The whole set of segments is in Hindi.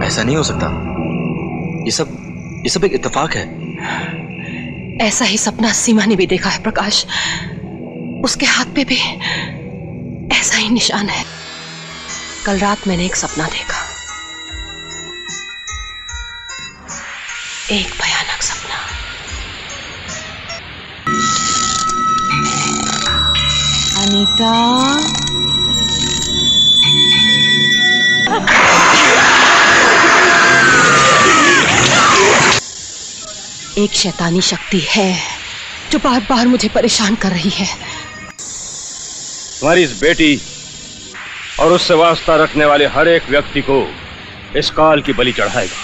ऐसा नहीं हो सकता। ये सब एक इत्तेफाक है। ऐसा ही सपना सीमा ने भी देखा है प्रकाश। उसके हाथ पे भी ऐसा ही निशान है। कल रात मैंने एक सपना देखा, एक भयानक सपना। अनीता, एक शैतानी शक्ति है जो बार बार मुझे परेशान कर रही है। तुम्हारी इस बेटी और उससे वास्ता रखने वाले हर एक व्यक्ति को इस काल की बलि चढ़ाएगा,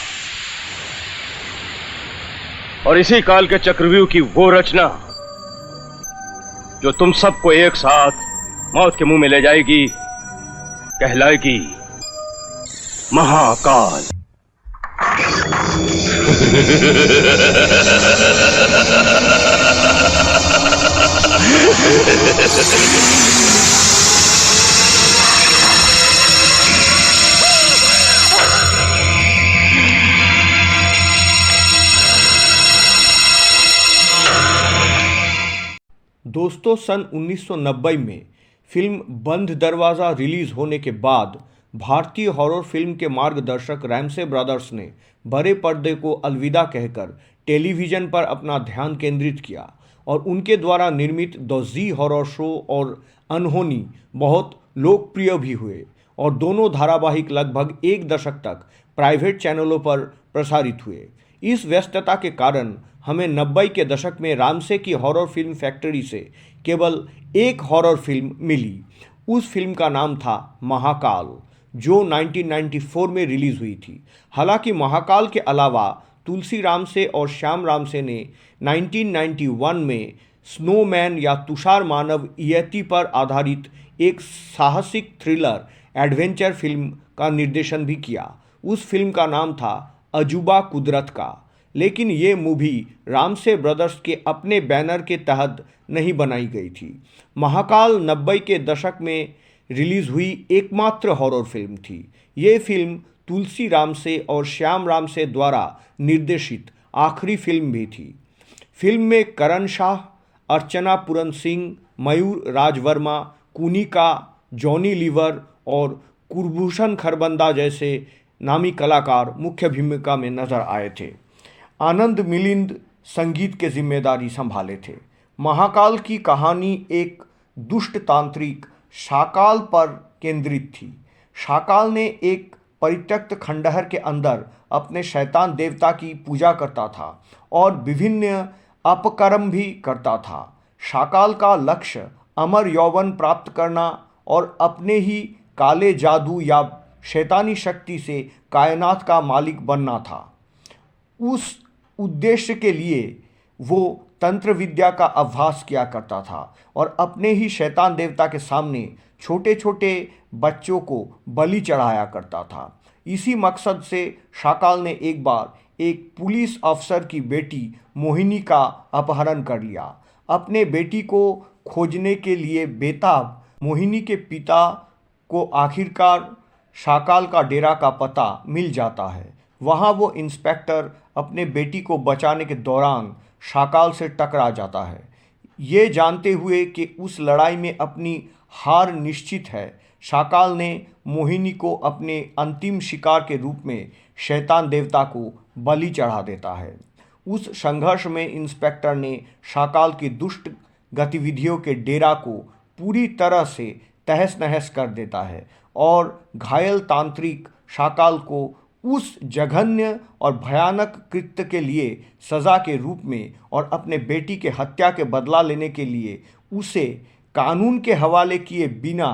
और इसी काल के चक्रव्यूह की वो रचना जो तुम सबको एक साथ मौत के मुंह में ले जाएगी कहलाएगी महाकाल। दोस्तों, सन 1990 में फिल्म बंद दरवाज़ा रिलीज होने के बाद भारतीय हॉरर फिल्म के मार्गदर्शक रैमसे ब्रदर्स ने बड़े पर्दे को अलविदा कहकर टेलीविज़न पर अपना ध्यान केंद्रित किया, और उनके द्वारा निर्मित द जी हॉरर शो और अनहोनी बहुत लोकप्रिय भी हुए, और दोनों धारावाहिक लगभग एक दशक तक प्राइवेट चैनलों पर प्रसारित हुए। इस व्यस्तता के कारण हमें 90 के दशक में रामसे की हॉरर फिल्म फैक्ट्री से केवल एक हॉरर फिल्म मिली। उस फिल्म का नाम था महाकाल, जो 1994 में रिलीज हुई थी। हालांकि महाकाल के अलावा तुलसी रामसे और श्याम रामसे ने 1991 में स्नोमैन या तुषार मानव यति पर आधारित एक साहसिक थ्रिलर एडवेंचर फिल्म का निर्देशन भी किया। उस फिल्म का नाम था अजूबा कुदरत का, लेकिन ये मूवी रामसे ब्रदर्स के अपने बैनर के तहत नहीं बनाई गई थी। महाकाल 90 के दशक में रिलीज हुई एकमात्र हॉरर फिल्म थी। ये फिल्म तुलसी रामसे और श्याम रामसे द्वारा निर्देशित आखिरी फिल्म भी थी। फिल्म में करण शाह, अर्चना पूरन सिंह, मयूर राजवर्मा, कुनिका, जॉनी लीवर और कुलभूषण खरबंदा जैसे नामी कलाकार मुख्य भूमिका में नजर आए थे। आनंद मिलिंद संगीत के जिम्मेदारी संभाले थे। महाकाल की कहानी एक दुष्ट तांत्रिक शाकाल पर केंद्रित थी। शाकाल ने एक परित्यक्त खंडहर के अंदर अपने शैतान देवता की पूजा करता था और विभिन्न अपकर्म भी करता था। शाकाल का लक्ष्य अमर यौवन प्राप्त करना और अपने ही काले जादू या शैतानी शक्ति से कायनात का मालिक बनना था। उस उद्देश्य के लिए वो तंत्र विद्या का अभ्यास किया करता था और अपने ही शैतान देवता के सामने छोटे छोटे बच्चों को बलि चढ़ाया करता था। इसी मकसद से शाकाल ने एक बार एक पुलिस अफसर की बेटी मोहिनी का अपहरण कर लिया। अपने बेटी को खोजने के लिए बेताब मोहिनी के पिता को आखिरकार शाकाल का डेरा का पता मिल जाता है। वहाँ वो इंस्पेक्टर अपने बेटी को बचाने के दौरान शाकाल से टकरा जाता है। ये जानते हुए कि उस लड़ाई में अपनी हार निश्चित है, शाकाल ने मोहिनी को अपने अंतिम शिकार के रूप में शैतान देवता को बलि चढ़ा देता है। उस संघर्ष में इंस्पेक्टर ने शाकाल की दुष्ट गतिविधियों के डेरा को पूरी तरह से तहस नहस कर देता है और घायल तांत्रिक शाकाल को उस जघन्य और भयानक कृत्य के लिए सज़ा के रूप में और अपने बेटी के हत्या के बदला लेने के लिए उसे कानून के हवाले किए बिना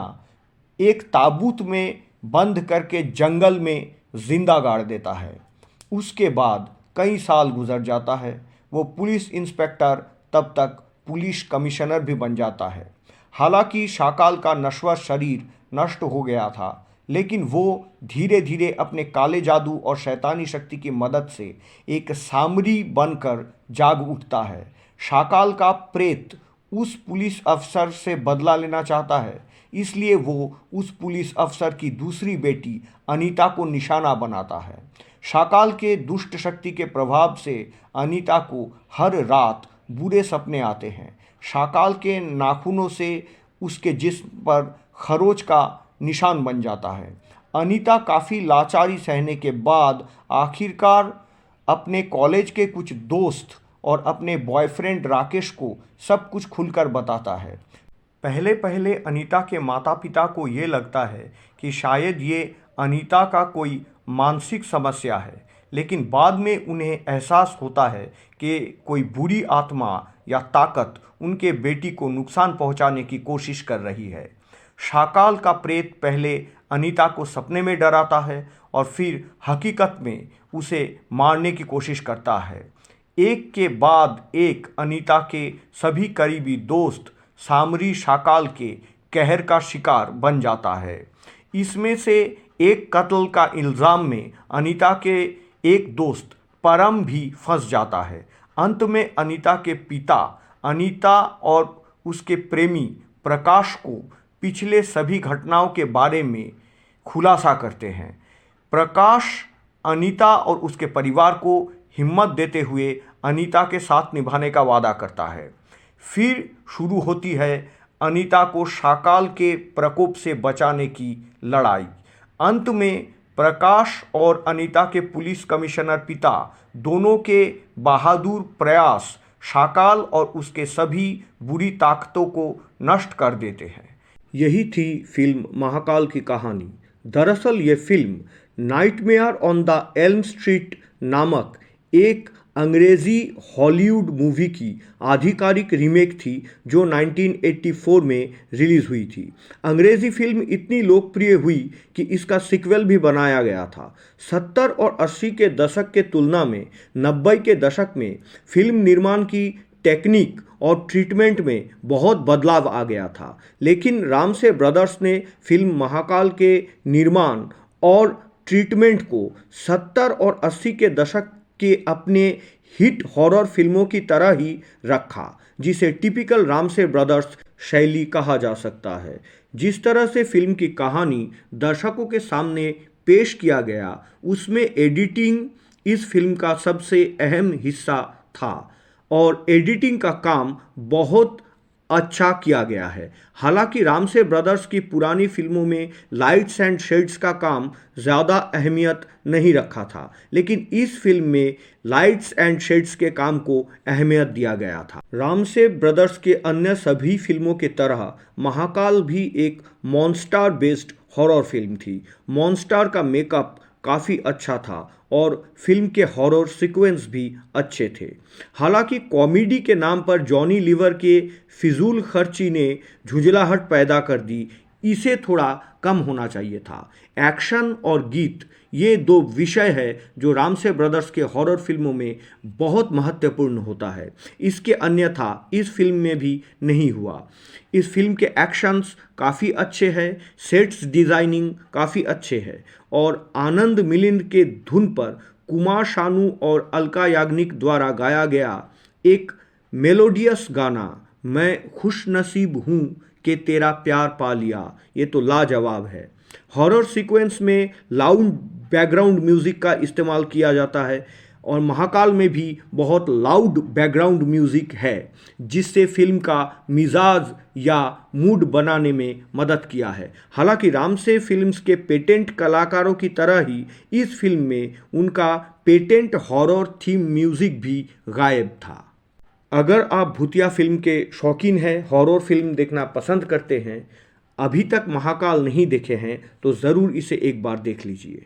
एक ताबूत में बंद करके जंगल में जिंदा गाड़ देता है। उसके बाद कई साल गुजर जाता है। वो पुलिस इंस्पेक्टर तब तक पुलिस कमिश्नर भी बन जाता है। हालांकि शाकाल का नश्वर शरीर नष्ट हो गया था, लेकिन वो धीरे धीरे अपने काले जादू और शैतानी शक्ति की मदद से एक सामरी बनकर जाग उठता है। शाकाल का प्रेत उस पुलिस अफसर से बदला लेना चाहता है, इसलिए वो उस पुलिस अफसर की दूसरी बेटी अनीता को निशाना बनाता है। शाकाल के दुष्ट शक्ति के प्रभाव से अनीता को हर रात बुरे सपने आते हैं। शाकाल के नाखूनों से उसके जिस्म पर खरोच का निशान बन जाता है। अनीता काफ़ी लाचारी सहने के बाद आखिरकार अपने कॉलेज के कुछ दोस्त और अपने बॉयफ्रेंड राकेश को सब कुछ खुलकर बताता है। पहले पहले अनीता के माता पिता को ये लगता है कि शायद ये अनीता का कोई मानसिक समस्या है, लेकिन बाद में उन्हें एहसास होता है कि कोई बुरी आत्मा या ताकत उनके बेटी को नुकसान पहुंचाने की कोशिश कर रही है। शाकाल का प्रेत पहले अनीता को सपने में डराता है और फिर हकीकत में उसे मारने की कोशिश करता है। एक के बाद एक अनीता के सभी करीबी दोस्त सामरी शाकाल के कहर का शिकार बन जाता है। इसमें से एक कत्ल का इल्ज़ाम में अनीता के एक दोस्त परम भी फंस जाता है। अंत में अनीता के पिता अनीता और उसके प्रेमी प्रकाश को पिछले सभी घटनाओं के बारे में खुलासा करते हैं। प्रकाश अनीता और उसके परिवार को हिम्मत देते हुए अनीता के साथ निभाने का वादा करता है। फिर शुरू होती है अनीता को शाकाल के प्रकोप से बचाने की लड़ाई। अंत में प्रकाश और अनीता के पुलिस कमिश्नर पिता दोनों के बहादुर प्रयास शाकाल और उसके सभी बुरी ताकतों को नष्ट कर देते हैं। यही थी फिल्म महाकाल की कहानी। दरअसल ये film nightmare on the Elm street नामक एक अंग्रेज़ी हॉलीवुड मूवी की आधिकारिक रीमेक थी जो 1984 में रिलीज़ हुई थी। अंग्रेज़ी फिल्म इतनी लोकप्रिय हुई कि इसका सीक्वल भी बनाया गया था। 70 और 80 के दशक के तुलना में 90 के दशक में फिल्म निर्माण की टेक्निक और ट्रीटमेंट में बहुत बदलाव आ गया था, लेकिन रामसे ब्रदर्स ने फिल्म महाकाल के निर्माण और ट्रीटमेंट को 70 और 80 के दशक के अपने हिट हॉरर फिल्मों की तरह ही रखा, जिसे टिपिकल रामसे ब्रदर्स शैली कहा जा सकता है। जिस तरह से फिल्म की कहानी दर्शकों के सामने पेश किया गया, उसमें एडिटिंग इस फिल्म का सबसे अहम हिस्सा था और एडिटिंग का काम बहुत अच्छा किया गया है। हालांकि रामसे ब्रदर्स की पुरानी फिल्मों में लाइट्स एंड शेड्स का काम ज़्यादा अहमियत नहीं रखा था, लेकिन इस फिल्म में लाइट्स एंड शेड्स के काम को अहमियत दिया गया था। रामसे ब्रदर्स के अन्य सभी फिल्मों की तरह महाकाल भी एक मॉन्स्टर बेस्ड हॉरर फिल्म थी। मॉन्स्टर का मेकअप काफ़ी अच्छा था और फिल्म के हॉरर सीक्वेंस भी अच्छे थे। हालांकि कॉमेडी के नाम पर जॉनी लीवर के फिजूल खर्ची ने झुंझलाहट पैदा कर दी। इसे थोड़ा कम होना चाहिए था। एक्शन और गीत ये दो विषय है जो रामसे ब्रदर्स के हॉरर फिल्मों में बहुत महत्वपूर्ण होता है। इसके अन्यथा इस फिल्म में भी नहीं हुआ। इस फिल्म के एक्शंस काफ़ी अच्छे हैं, सेट्स डिज़ाइनिंग काफ़ी अच्छे हैं और आनंद मिलिंद के धुन पर कुमार शानू और अलका याग्निक द्वारा गाया गया एक मेलोडियस गाना मैं खुशनसीब हूँ कि तेरा प्यार पा लिया, ये तो लाजवाब है। हॉरर सीक्वेंस में लाउड बैकग्राउंड म्यूज़िक का इस्तेमाल किया जाता है और महाकाल में भी बहुत लाउड बैकग्राउंड म्यूज़िक है, जिससे फिल्म का मिजाज या मूड बनाने में मदद किया है। हालांकि रामसे फिल्म्स के पेटेंट कलाकारों की तरह ही इस फिल्म में उनका पेटेंट हॉरर थीम म्यूज़िक भी गायब था। अगर आप भूतिया फिल्म के शौकीन हैं, हॉरर फिल्म देखना पसंद करते हैं, अभी तक महाकाल नहीं देखे हैं तो ज़रूर इसे एक बार देख लीजिए।